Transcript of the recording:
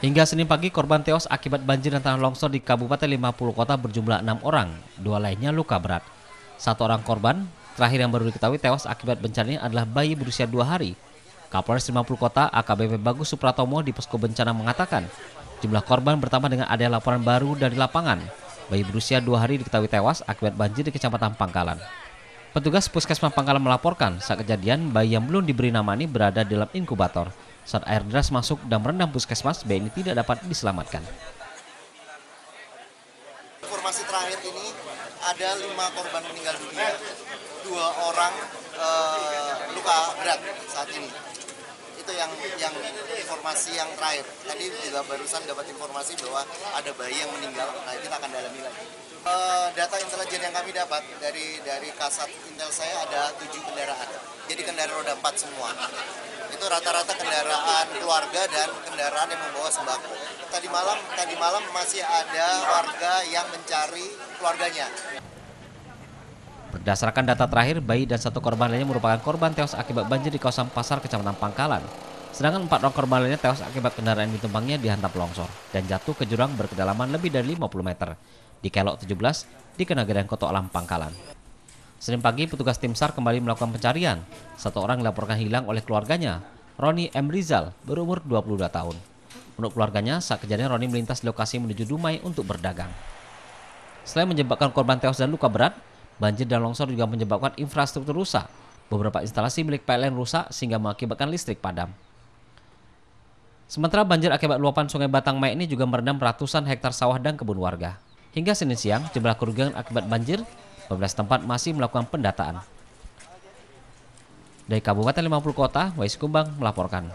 Hingga Senin pagi, korban tewas akibat banjir dan tanah longsor di Kabupaten 50 Kota berjumlah 6 orang, 2 lainnya luka berat. 1 orang korban terakhir yang baru diketahui tewas akibat bencana ini adalah bayi berusia 2 hari. Kapolres 50 Kota AKBP Bagus Supratomo di Posko Bencana mengatakan, jumlah korban bertambah dengan adanya laporan baru dari lapangan. Bayi berusia 2 hari diketahui tewas akibat banjir di Kecamatan Pangkalan. Petugas Puskesmas Pangkalan melaporkan saat kejadian bayi yang belum diberi nama ini berada dalam inkubator. Saat air deras masuk dan merendam puskesmas, bayi ini tidak dapat diselamatkan. Informasi terakhir ini ada 5 korban meninggal dunia, 2 orang luka berat saat ini. Itu yang informasi yang terakhir. Tadi juga barusan dapat informasi bahwa ada bayi yang meninggal. Nah, kita akan dalami lagi. Data intelijen yang kami dapat dari kasat intel saya ada 7 kendaraan. Jadi kendaraan roda 4 semua. Itu rata-rata kendaraan keluarga dan kendaraan yang membawa sembako. Tadi malam masih ada warga yang mencari keluarganya. Berdasarkan data terakhir, bayi dan 1 korban lainnya merupakan korban tewas akibat banjir di kawasan pasar Kecamatan Pangkalan. Sedangkan 4 orang korban lainnya tewas akibat kendaraan yang ditumpangnya dihantam longsor dan jatuh ke jurang berkedalaman lebih dari 50 meter di Kelok 17 di Kenagaran Koto Alam Pangkalan. Senin pagi, petugas tim SAR kembali melakukan pencarian. 1 orang dilaporkan hilang oleh keluarganya, Roni M. Rizal, berumur 22 tahun. Menurut keluarganya, saat kejadian Roni melintas di lokasi menuju Dumai untuk berdagang. Selain menyebabkan korban tewas dan luka berat, banjir dan longsor juga menyebabkan infrastruktur rusak. Beberapa instalasi milik PLN rusak sehingga mengakibatkan listrik padam. Sementara banjir akibat luapan Sungai Batang Mai ini juga merendam ratusan hektar sawah dan kebun warga. Hingga Senin siang, jumlah kerugian akibat banjir 15 tempat masih melakukan pendataan. Dari Kabupaten 50 Kota, Wais Kumbang melaporkan.